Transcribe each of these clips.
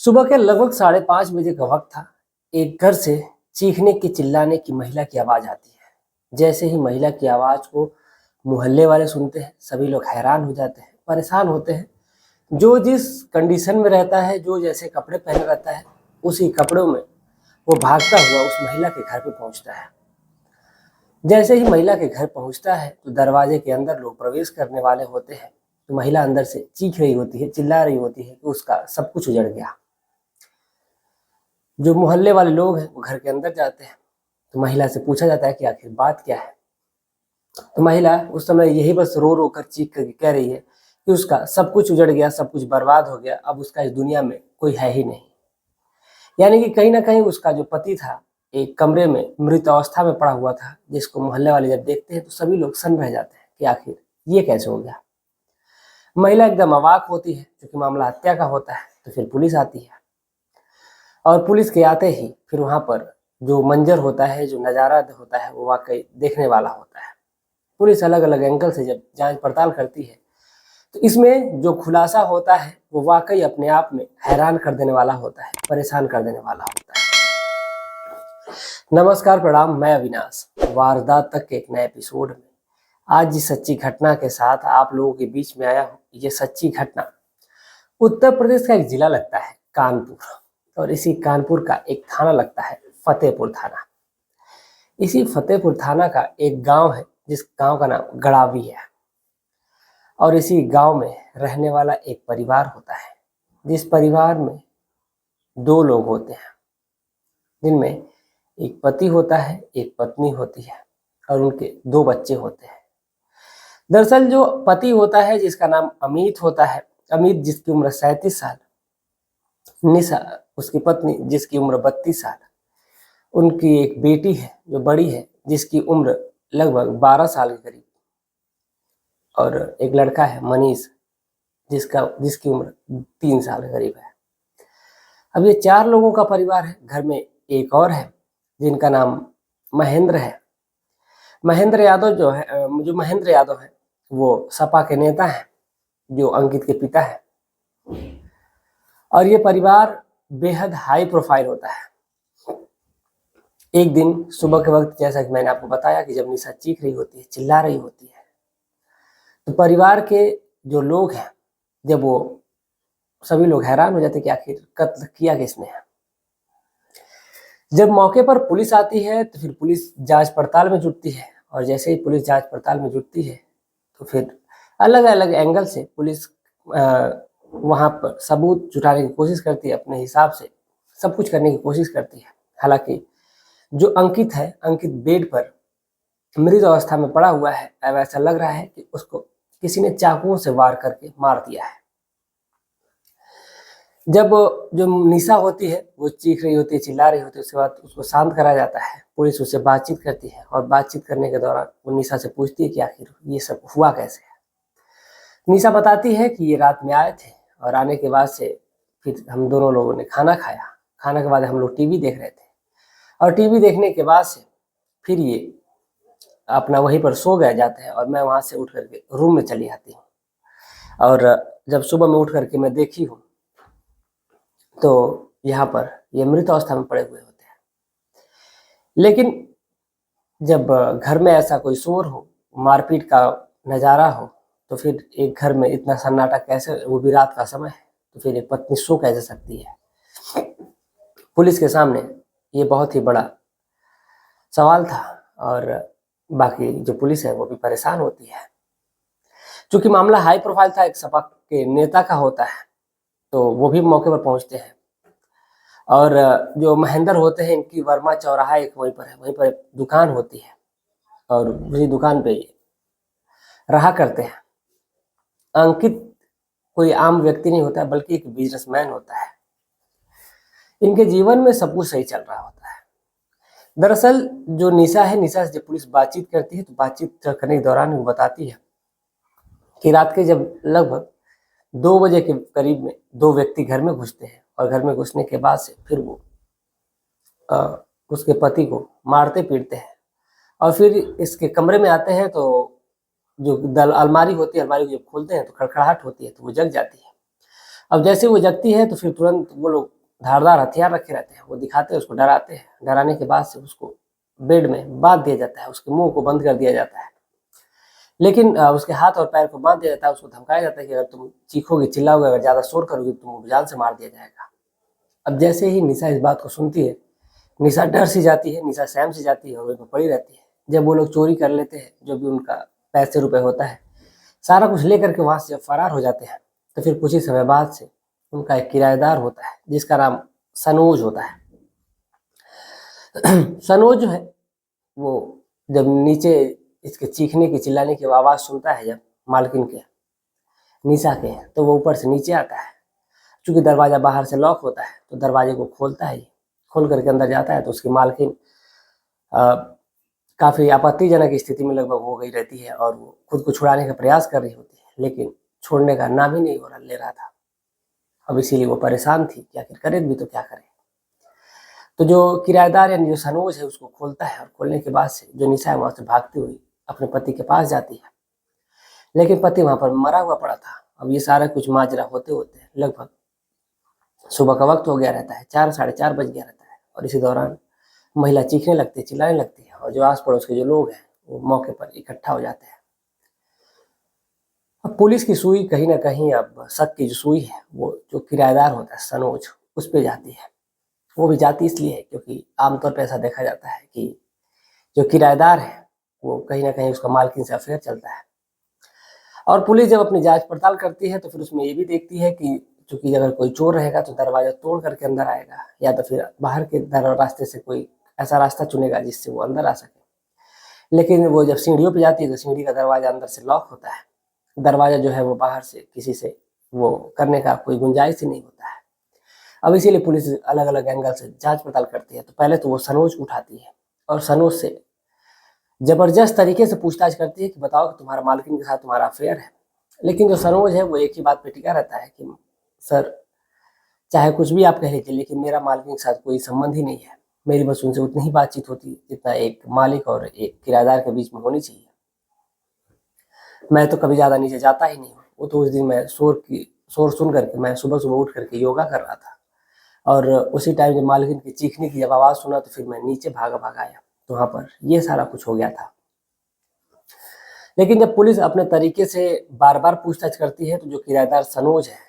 सुबह के लगभग 5:30 बजे का वक्त था। एक घर से चीखने की चिल्लाने की महिला की आवाज आती है। जैसे ही महिला की आवाज को मोहल्ले वाले सुनते हैं, सभी लोग हैरान हो जाते हैं, परेशान होते हैं। जो जिस कंडीशन में रहता है, जो जैसे कपड़े पहने रहता है, उसी कपड़ों में वो भागता हुआ उस महिला के घर पे पहुंचता है। जैसे ही महिला के घर पहुंचता है तो दरवाजे के अंदर लोग प्रवेश करने वाले होते हैं। तो महिला अंदर से चीख रही होती है, चिल्ला रही होती है कि उसका सब कुछ उजड़ गया। जो मोहल्ले वाले लोग हैं वो घर के अंदर जाते हैं। तो महिला से पूछा जाता है कि आखिर बात क्या है। तो महिला उस समय यही बस रो रो कर चीख कर कह रही है कि उसका सब कुछ उजड़ गया, सब कुछ बर्बाद हो गया, अब उसका इस दुनिया में कोई है ही नहीं। यानी कि कहीं ना कहीं उसका जो पति था एक कमरे में मृत अवस्था में पड़ा हुआ था, जिसको मोहल्ले वाले जब देखते हैं तो सभी लोग सन्न रह जाते हैं कि आखिर ये कैसे हो गया। महिला एकदम अवाक होती है, क्योंकि मामला हत्या का होता है। तो फिर पुलिस आती है और पुलिस के आते ही फिर वहां पर जो मंजर होता है, जो नज़ारा होता है, वो वाकई देखने वाला होता है। पुलिस अलग अलग एंगल से जब जांच पड़ताल करती है तो इसमें जो खुलासा होता है वो वाकई अपने आप में हैरान कर देने वाला होता है, परेशान कर देने वाला होता है। नमस्कार, प्रणाम, मैं अविनाश। वारदात तक के एक नए एपिसोड में आज जिस सच्ची घटना के साथ आप लोगों के बीच में आया हूँ, ये सच्ची घटना उत्तर प्रदेश का एक जिला लगता है कानपुर, और इसी कानपुर का एक थाना लगता है फतेहपुर थाना। इसी फतेहपुर थाना का एक गांव है जिस गांव का नाम गड़ावी है, और इसी गांव में रहने वाला एक परिवार होता है, जिस परिवार में दो लोग होते हैं, जिनमें एक पति होता है, एक पत्नी होती है, और उनके दो बच्चे होते हैं। दरअसल जो पति होता है, जिसका नाम अमित होता है, अमित जिसकी उम्र 37 साल, निशा उसकी पत्नी जिसकी उम्र 32 साल, उनकी एक बेटी है जो बड़ी है, जिसकी उम्र लगभग 12 साल के करीब, और एक लड़का है मनीष जिसकी उम्र 3 साल के करीब है। अब ये 4 लोगों का परिवार है। घर में एक और है जिनका नाम महेंद्र है। महेंद्र यादव जो महेंद्र यादव है वो सपा के नेता हैं, जो अंकित के पिता है। और ये परिवार बेहद हाई प्रोफाइल होता है। एक दिन सुबह के वक्त, जैसा कि मैंने आपको बताया, कि जब निशा चीख रही होती है, चिल्ला रही होती है, तो परिवार के जो लोग हैं, जब वो सभी लोग हैरान हो जाते कि आखिर कत्ल किया किसने है। जब मौके पर पुलिस आती है तो फिर पुलिस जांच पड़ताल में जुटती है, और जैसे ही पुलिस जांच पड़ताल में जुटती है तो फिर अलग अलग एंगल से पुलिस वहां पर सबूत जुटाने की कोशिश करती है, अपने हिसाब से सब कुछ करने की कोशिश करती है। हालांकि जो अंकित है, अंकित बेड पर मृत अवस्था में पड़ा हुआ है। अब ऐसा लग रहा है कि उसको किसी ने चाकुओं से वार करके मार दिया है। जब जो निशा होती है वो चीख रही होती है, चिल्ला रही होती है, उसके बाद उसको शांत कराया जाता है। पुलिस उससे बातचीत करती है, और बातचीत करने के दौरान वो निशा से पूछती है कि आखिर ये सब हुआ कैसे है। निशा बताती है कि ये रात में आए थे, और आने के बाद से फिर हम दोनों लोगों ने खाना खाया। खाना के बाद हम लोग टीवी देख रहे थे, और टीवी देखने के बाद से फिर ये अपना वहीं पर सो गए जाते हैं, और मैं वहां से उठ करके रूम में चली आती हूँ। और जब सुबह में उठ करके मैं देखी हूँ तो यहाँ पर ये मृत अवस्था में पड़े हुए होते हैं। लेकिन जब घर में ऐसा कोई शोर हो, मारपीट का नज़ारा हो, तो फिर एक घर में इतना सन्नाटा कैसे, वो भी रात का समय है, तो फिर एक पत्नी सो कैसे सकती है। पुलिस के सामने ये बहुत ही बड़ा सवाल था, और बाकी जो पुलिस है वो भी परेशान होती है। क्योंकि मामला हाई प्रोफाइल था, एक सपा के नेता का होता है, तो वो भी मौके पर पहुंचते हैं। और जो महेंद्र होते हैं, इनकी वर्मा चौराहा एक वहीं पर है, वहीं पर एक दुकान होती है, और उसी दुकान पे रहा करते हैं। अंकित कोई आम व्यक्ति नहीं होता है, बल्कि एक बिजनेसमैन होता है। इनके जीवन में सब कुछ सही चल रहा होता है। दरअसल जो निशा है, निशा से जब पुलिस बातचीत करती है तो बातचीत करने के दौरान वो बताती है कि रात के जब लगभग 2 बजे के करीब में 2 व्यक्ति घर में घुसते हैं, और घर में घुसने के बाद से फिर वो उसके पति को मारते पीटते हैं, और फिर इसके कमरे में आते हैं। तो जो अलमारी होती है, अलमारी को जब खोलते हैं तो खड़खड़ाहट होती है, तो वो जग जाती है। अब जैसे वो जगती है तो फिर तुरंत वो लोग धारदार हथियार रखे रहते हैं, वो दिखाते हैं, उसको डराते हैं। डराने के बाद से उसको बेड में बांध दिया जाता है, उसके मुंह को बंद कर दिया जाता है। लेकिन उसके हाथ और पैर को बांध दिया जाता है, उसको धमकाया जाता है कि अगर तुम चीखोगे, चिल्लाओगे, अगर ज़्यादा शोर करोगे तो तुमको जान से मार दिया जाएगा। अब जैसे ही निशा इस बात को सुनती है, निशा डर सी जाती है, निशा सहम सी जाती है और वहीं पर पड़ी रहती है। जब वो लोग चोरी कर लेते हैं, जो भी उनका पैसे रुपए होता है, सारा कुछ लेकर के वहां से जब फरार हो जाते हैं, तो फिर कुछ ही समय बाद से उनका एक किराएदार होता है जिसका नाम सनोज होता है। सनोज जो है वो जब नीचे इसके चीखने की, चिल्लाने की आवाज़ सुनता है जब मालकिन के, निशा के, तो वो ऊपर से नीचे आता है। चूंकि दरवाज़ा बाहर से लॉक होता है तो दरवाजे को खोलता है, खोल करके अंदर जाता है तो उसकी मालकिन काफ़ी आपत्तिजनक स्थिति में लगभग हो गई रहती है और वो खुद को छुड़ाने का प्रयास कर रही होती है, लेकिन छोड़ने का नाम ही नहीं ले रहा था। अब इसीलिए वो परेशान थी कि आखिर करे भी तो क्या करे। तो जो किराएदार यानी जो सनोज है उसको खोलता है और खोलने के बाद से जो निशा है वहाँ से भागती हुई अपने पति के पास जाती है, लेकिन पति वहाँ पर मरा हुआ पड़ा था। अब ये सारा कुछ माजरा होते होते लगभग सुबह का वक्त हो गया रहता है, 4 साढ़े 4 बज गया रहता है और इसी दौरान महिला चीखने लगती है, चिल्लाने लगती है और जो आस पड़ोस के जो लोग हैं वो मौके पर इकट्ठा हो जाते हैं। अब पुलिस की सुई कहीं ना कहीं, अब शक की जो सुई है वो जो किराएदार होता है सनोज, उस पर जाती है। वो भी जाती इसलिए है क्योंकि आमतौर पर ऐसा देखा जाता है कि जो किराएदार है वो कहीं ना कहीं उसका मालकिन से अफेयर चलता है। और पुलिस जब अपनी जांच पड़ताल करती है तो फिर उसमें ये भी देखती है कि चूंकि अगर कोई चोर रहेगा तो दरवाजा तोड़ करके अंदर आएगा, या तो फिर बाहर के रास्ते से कोई ऐसा रास्ता चुनेगा जिससे वो अंदर आ सके। लेकिन वो जब सीढ़ियों पे जाती है तो सीढ़ी का दरवाजा अंदर से लॉक होता है, दरवाजा जो है वो बाहर से किसी से वो करने का कोई गुंजाइश ही नहीं होता है। अब इसीलिए पुलिस अलग अलग एंगल से जांच पड़ताल करती है। तो पहले तो वो सनोज उठाती है और सनोज से जबरदस्त तरीके से पूछताछ करती है कि बताओ कि तुम्हारा मालकिन के साथ तुम्हारा अफेयर है। लेकिन जो सनोज है वो एक ही बात पे टिका रहता है कि सर, चाहे कुछ भी आप कह लीजिए, लेकिन मेरा मालकिन के साथ कोई संबंध ही नहीं है। मेरी बस उनसे उतनी ही बातचीत होती जितना एक मालिक और एक किराएदार के बीच में होनी चाहिए। मैं तो कभी ज़्यादा नीचे जाता ही नहीं हूँ। वो तो उस दिन मैं शोर सुन करके मैं सुबह सुबह उठ करके योगा कर रहा था और उसी टाइम जब मालकिन की चीखने की जब आवाज़ सुना तो फिर मैं नीचे भागा आया, तो वहाँ पर ये सारा कुछ हो गया था। लेकिन जब पुलिस अपने तरीके से बार बार पूछताछ करती है तो जो किराएदार सनोज है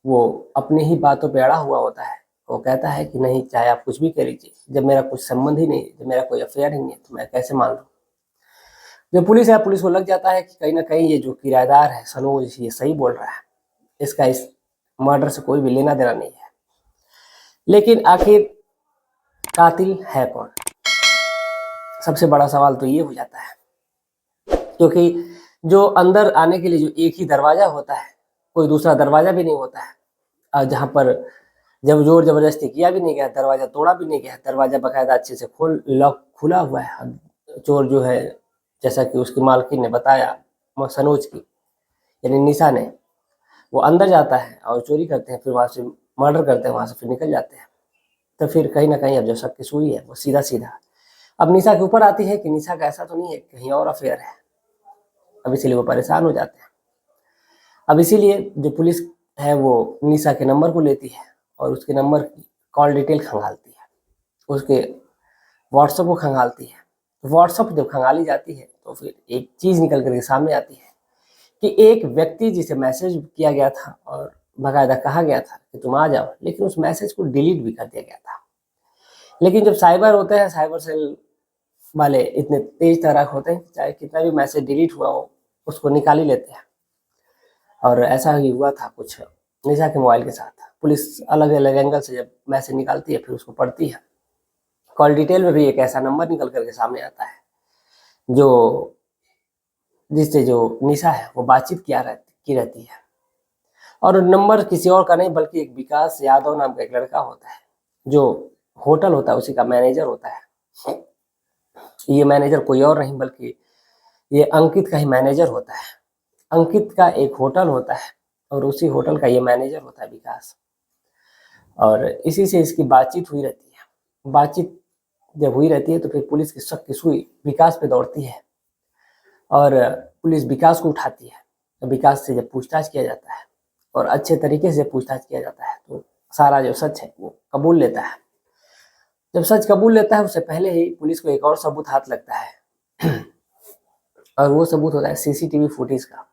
वो अपनी ही बातों पे अड़ा हुआ होता है। वो कहता है कि नहीं, चाहे आप कुछ भी कह लीजिए, जब मेरा कुछ संबंध ही नहीं है, जब मेरा कोई अफेयर ही नहीं है तो मैं कैसे मान लूँ। जो पुलिस है, पुलिस को लग जाता है कि कहीं ना कहीं ये जो किराएदार है सनोज, ये सही बोल रहा है, इसका इस मर्डर से कोई भी लेना देना नहीं है। लेकिन आखिर कातिल है कौन? सबसे बड़ा सवाल तो ये हो जाता है, क्योंकि जो अंदर आने के लिए जो एक ही दरवाजा होता है, कोई दूसरा दरवाजा भी नहीं होता है। और जहाँ पर जब जोर जबरदस्ती किया भी नहीं गया, दरवाजा तोड़ा भी नहीं गया, दरवाजा बाकायदा अच्छे से लॉक खुला हुआ है। चोर जो है, जैसा कि उसकी मालकिन ने बताया, सनोज की यानी निशा ने, वो अंदर जाता है और चोरी करते हैं, फिर वहाँ से मर्डर करते हैं, वहाँ से फिर निकल जाते हैं। तो फिर कहीं ना कहीं अब जो शक की सुई है वो सीधा सीधा अब निशा के ऊपर आती है कि निशा का ऐसा तो नहीं है, कहीं और अफेयर है। अब इसीलिए वो परेशान हो जाते हैं। अब इसीलिए जो पुलिस है वो निशा के नंबर को लेती है और उसके नंबर की कॉल डिटेल खंगालती है, उसके व्हाट्सएप को खंगालती है। तो व्हाट्सएप जब खंगाली जाती है तो फिर एक चीज़ निकल करके सामने आती है कि एक व्यक्ति जिसे मैसेज किया गया था और बाकायदा कहा गया था कि तुम आ जाओ, लेकिन उस मैसेज को डिलीट भी कर दिया गया था। लेकिन जब साइबर होते हैं, साइबर सेल वाले इतने तेज तर्राक होते हैं कि चाहे कितना भी मैसेज डिलीट हुआ हो उसको निकाल ही लेते हैं। और ऐसा ही हुआ था कुछ निशा के मोबाइल के साथ। पुलिस अलग अलग एंगल से जब मैसेज निकालती है फिर उसको पढ़ती है। कॉल डिटेल में भी एक ऐसा नंबर निकल करके सामने आता है जो जिससे जो निशा है वो बातचीत की रहती है। और नंबर किसी और का नहीं बल्कि एक विकास यादव नाम का एक लड़का होता है, जो होटल होता है उसी का मैनेजर होता है। ये मैनेजर कोई और नहीं बल्कि ये अंकित का ही मैनेजर होता है। अंकित का एक होटल होता है और उसी होटल का ये मैनेजर होता है विकास, और इसी से इसकी बातचीत हुई रहती है। बातचीत जब हुई रहती है तो फिर पुलिस की शक की सुई विकास पे दौड़ती है और पुलिस विकास को उठाती है। तो विकास से जब पूछताछ किया जाता है और अच्छे तरीके से पूछताछ किया जाता है तो सारा जो सच है वो कबूल लेता है। जब सच कबूल लेता है उससे पहले ही पुलिस को एक और सबूत हाथ लगता है और वो सबूत होता है सीसीटीवी फुटेज का।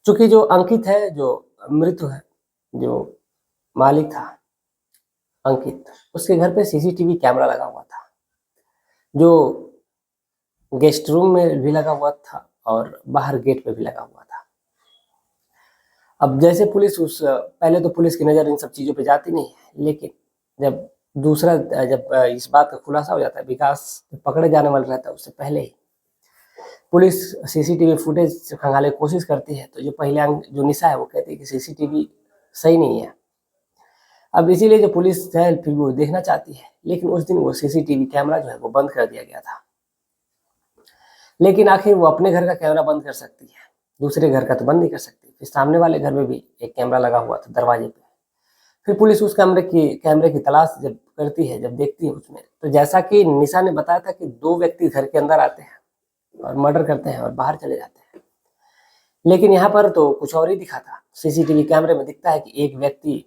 चूंकि जो अंकित है, जो मृत्यु है, जो मालिक था अंकित, उसके घर पे सीसीटीवी कैमरा लगा हुआ था, जो गेस्ट रूम में भी लगा हुआ था और बाहर गेट पे भी लगा हुआ था। अब जैसे पुलिस पहले तो पुलिस की नज़र इन सब चीज़ों पे जाती नहीं है, लेकिन जब इस बात का खुलासा हो जाता है, विकास पकड़े जाने वाला रहता है, उससे पहले ही पुलिस सीसीटीवी फुटेज खंगालने की कोशिश करती है। तो जो पहले जो निशा है वो कहती है कि सीसीटीवी सही नहीं है। अब इसीलिए जो पुलिस है फिर वो देखना चाहती है, लेकिन उस दिन वो सीसीटीवी कैमरा जो है वो बंद कर दिया गया था। लेकिन आखिर वो अपने घर का कैमरा बंद कर सकती है, दूसरे घर का तो बंद नहीं कर सकती। फिर सामने वाले घर में भी एक कैमरा लगा हुआ था दरवाजे पे। फिर पुलिस उस कैमरे की तलाश जब करती है, जब देखती है उसमें, तो जैसा कि निशा ने बताया था कि 2 व्यक्ति घर के अंदर आते हैं और मर्डर करते हैं और बाहर चले जाते हैं, लेकिन यहाँ पर तो कुछ और ही दिखा था। सीसीटीवी कैमरे में दिखता है कि एक व्यक्ति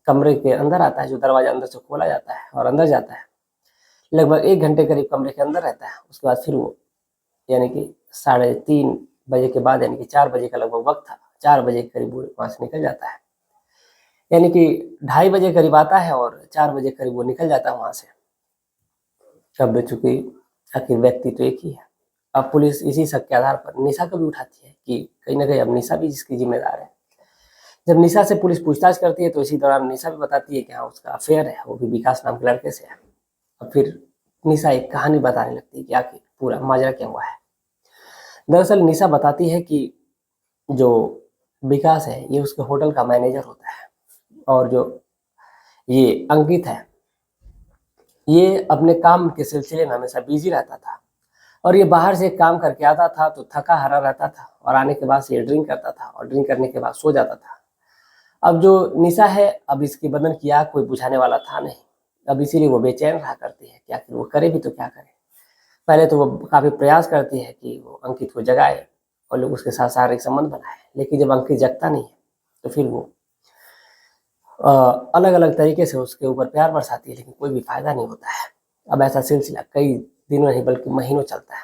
कमरे के अंदर आता है, जो दरवाजा अंदर से खोला जाता है और अंदर जाता है। लगभग 1 घंटे करीब कमरे के अंदर रहता है। उसके बाद फिर वो यानी कि 3:30 बजे के बाद, यानी कि 4 बजे का लगभग वक्त था, 4 बजे के करीब वो वहाँ से निकल जाता है। यानी कि 2:30 बजे करीब आता है और 4 बजे करीब वो निकल जाता है वहाँ से। अब चूंकि आखिर व्यक्ति तो एक ही है। अब पुलिस इसी शक के आधार पर निशा को भी उठाती है कि कहीं ना कहीं अब निशा भी इसकी जिम्मेदार है। जब निशा से पुलिस पूछताछ करती है तो इसी दौरान निशा भी बताती है कि हाँ उसका अफेयर है, वो भी विकास नाम के लड़के से है। अब फिर निशा एक कहानी बताने लगती है कि आखिर पूरा माजरा क्या हुआ है। दरअसल निशा बताती है कि जो विकास है ये उसके होटल का मैनेजर होता है, और जो ये अंकित है ये अपने काम के सिलसिले में हमेशा बिजी रहता था, और ये बाहर से काम करके आता था तो थका हारा रहता था, और आने के बाद से ये ड्रिंक करता था और ड्रिंक करने के बाद सो जाता था। अब जो निशा है, अब इसके बदन की आग कोई बुझाने वाला था नहीं। अब इसीलिए वो बेचैन रहा करती है कि आखिर वो करे भी तो क्या करे। पहले तो वो काफ़ी प्रयास करती है कि वो अंकित को जगाए और लोग उसके साथ शारीरिक संबंध बनाए, लेकिन जब अंकित जगता नहीं है तो फिर वो अलग अलग तरीके से उसके ऊपर प्यार बरसाती है, लेकिन कोई भी फायदा नहीं होता है। अब ऐसा सिलसिला कई दिनों नहीं बल्कि महीनों चलता है।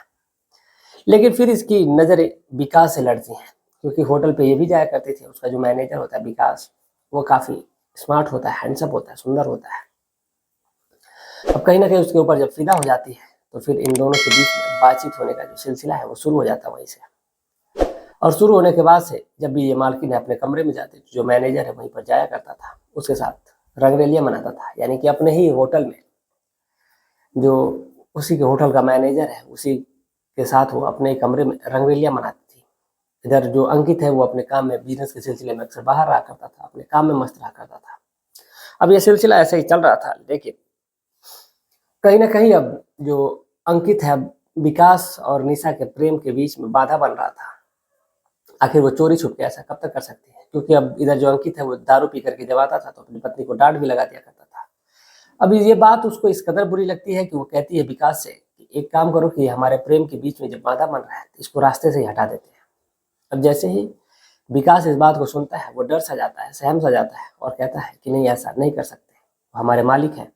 लेकिन फिर इसकी नज़रें विकास से लड़ती हैं, क्योंकि होटल पे ये भी जाया करते थे। उसका जो मैनेजर होता है विकास, वो काफ़ी स्मार्ट होता है, हैंडसम होता है, सुंदर होता है। अब कहीं ना कहीं उसके ऊपर जब फिदा हो जाती है तो फिर इन दोनों के बीच में बातचीत होने का जो सिलसिला है वो शुरू हो जाता है वहीं से। और शुरू होने के बाद से जब भी ये मालकिन अपने कमरे में जाते, जो मैनेजर है वहीं पर जाया करता था, उसके साथ रंगरेलियां मनाता था। यानी कि अपने ही होटल में, जो उसी के होटल का मैनेजर है उसी के साथ वो अपने कमरे में रंगरेलियां मनाती थी। इधर जो अंकित है वो अपने काम में, बिजनेस के सिलसिले में अक्सर बाहर रहा करता था, अपने काम में मस्त रहा करता था। अब ये सिलसिला ऐसे ही चल रहा था, लेकिन कहीं ना कहीं अब जो अंकित है, विकास और निशा के प्रेम के बीच में बाधा बन रहा था। आखिर वो चोरी छुप के ऐसा कब तक कर सकती है, क्योंकि अब इधर जो अंकित है वो दारू पी करके जब आता था तो अपनी पत्नी को डांट भी लगा दिया करता था। अब ये बात उसको इस कदर बुरी लगती है कि वो कहती है विकास से कि एक काम करो कि हमारे प्रेम के बीच में जब बाधा बन रहा है तो इसको रास्ते से ही हटा देते हैं। अब जैसे ही विकास इस बात को सुनता है वो डर सा जाता है, सहम सा जाता है और कहता है कि नहीं, ऐसा नहीं कर सकते, हमारे मालिक हैं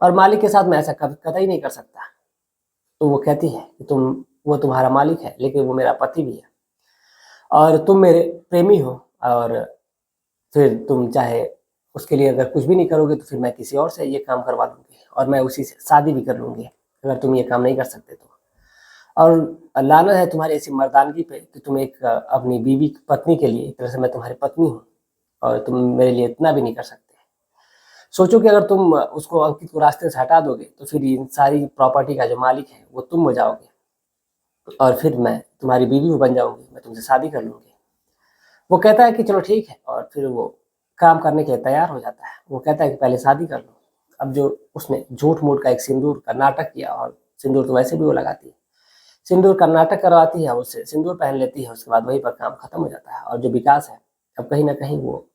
और मालिक के साथ मैं ऐसा कतई नहीं कर सकता। तो वो कहती है कि वो तुम्हारा मालिक है, लेकिन वो मेरा पति भी है और तुम मेरे प्रेमी हो, और फिर तुम चाहे उसके लिए अगर कुछ भी नहीं करोगे तो फिर मैं किसी और से ये काम करवा दूंगी और मैं उसी से शादी भी कर लूंगी अगर तुम ये काम नहीं कर सकते तो। और लानत है तुम्हारी ऐसी मर्दानगी पे कि तुम एक अपनी बीवी पत्नी के लिए, एक तरह से मैं तुम्हारी पत्नी हूँ और तुम मेरे लिए इतना भी नहीं कर सकते। सोचो कि अगर तुम उसको, अंकित को रास्ते से हटा दोगे तो फिर इन सारी प्रॉपर्टी का जो मालिक है वो तुम हो जाओगे और फिर मैं तुम्हारी बीवी भी बन जाऊंगी, मैं तुमसे शादी कर लूंगी। वो कहता है कि चलो ठीक है, और फिर वो काम करने के लिए तैयार हो जाता है। वो कहता है कि पहले शादी कर लो। अब जो उसने झूठ मूठ का एक सिंदूर का नाटक किया, और सिंदूर तो वैसे भी वो लगाती है, सिंदूर का नाटक करवाती है, उससे सिंदूर पहन लेती है। उसके बाद वहीं पर काम खत्म हो जाता है। और जो विकास है अब कहीं ना कहीं वो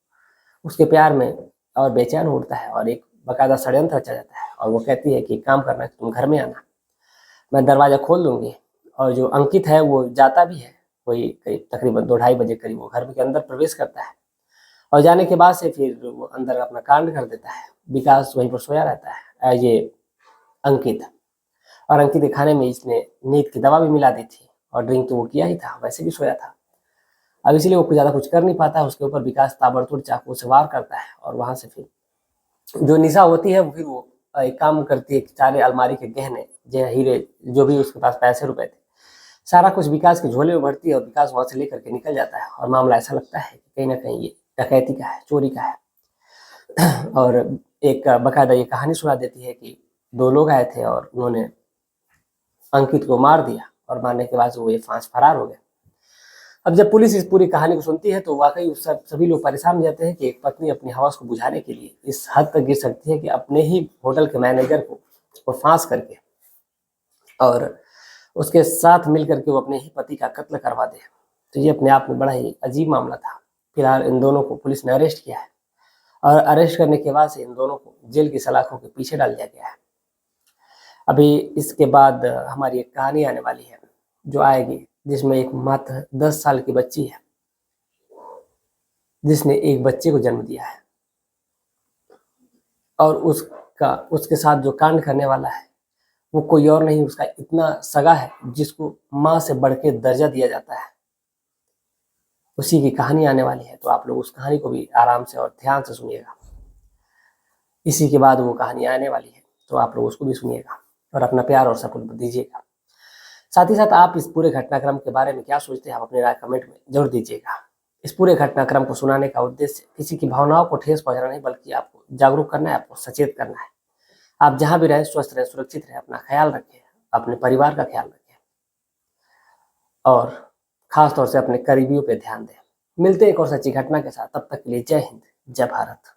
उसके प्यार में और बेचैन उठता है और एक बाकायदा षड्यंत्र रचा जाता है। और वो कहती है कि काम करना है, तुम घर में आना, मैं दरवाज़ा खोल दूंगी। और जो अंकित है वो जाता भी है, वही करीब तकरीबन 2-2:30 बजे करीब वो घर के अंदर प्रवेश करता है और जाने के बाद से फिर वो अंदर अपना कांड कर देता है। विकास वहीं पर सोया रहता है, ये अंकित। और अंकित के खाने में इसने नींद की दवा भी मिला दी थी, और ड्रिंक तो वो किया ही था, वैसे भी सोया था। अब इसलिए वो कुछ ज़्यादा कुछ कर नहीं पाता है। उसके ऊपर विकास ताबड़तोड़ चाकू से वार करता है, और वहाँ से फिर जो निशा होती है, फिर वो एक काम करती है कि सारे अलमारी के गहने, जो हीरे, जो भी उसके पास पैसे रुपए थे, सारा कुछ विकास के झोले में भरती है, और विकास वहाँ से लेकर के निकल जाता है। और मामला ऐसा लगता है कि कहीं ना कहीं ये डकैती का है, चोरी का है। और एक बकायदा ये कहानी सुना देती है कि दो लोग आए थे और उन्होंने अंकित को मार दिया, और मारने के बाद वो ये फरार हो गए। अब जब पुलिस इस पूरी कहानी को सुनती है तो वाकई सभी लोग परेशान हो जाते हैं कि एक पत्नी अपनी हवस को बुझाने के लिए इस हद तक गिर सकती है कि अपने ही होटल के मैनेजर को वो फांस करके और उसके साथ मिल करके वो अपने ही पति का कत्ल करवा दे। तो ये अपने आप में बड़ा ही अजीब मामला था। फिलहाल इन दोनों को पुलिस ने अरेस्ट किया है, और अरेस्ट करने के बाद से इन दोनों को जेल की सलाखों के पीछे डाल दिया गया है। अभी इसके बाद हमारी एक कहानी आने वाली है जो आएगी, जिसमें एक मात्र 10 साल की बच्ची है जिसने एक बच्चे को जन्म दिया है, और उसके साथ जो कांड करने वाला है वो कोई और नहीं, उसका इतना सगा है जिसको माँ से बढ़ के दर्जा दिया जाता है। उसी की कहानी आने वाली है, तो आप लोग उस कहानी को भी आराम से और ध्यान से सुनिएगा। इसी के बाद वो कहानी आने वाली है, तो आप लोग उसको भी सुनिएगा और अपना प्यार और सपोर्ट दीजिएगा। साथ ही साथ आप इस पूरे घटनाक्रम के बारे में क्या सोचते हैं, आप अपने राय कमेंट में जरूर दीजिएगा। इस पूरे घटनाक्रम को सुनाने का उद्देश्य किसी की भावनाओं को ठेस पहुंचाना नहीं, बल्कि आपको जागरूक करना है, आपको सचेत करना है। आप जहां भी रहें स्वस्थ रहें, सुरक्षित रहें, अपना ख्याल रखें, अपने परिवार का ख्याल रखें, और खास तौर से अपने करीबियों पे ध्यान दें। मिलते हैं एक और सच्ची घटना के साथ, तब तक के लिए जय हिंद, जय भारत।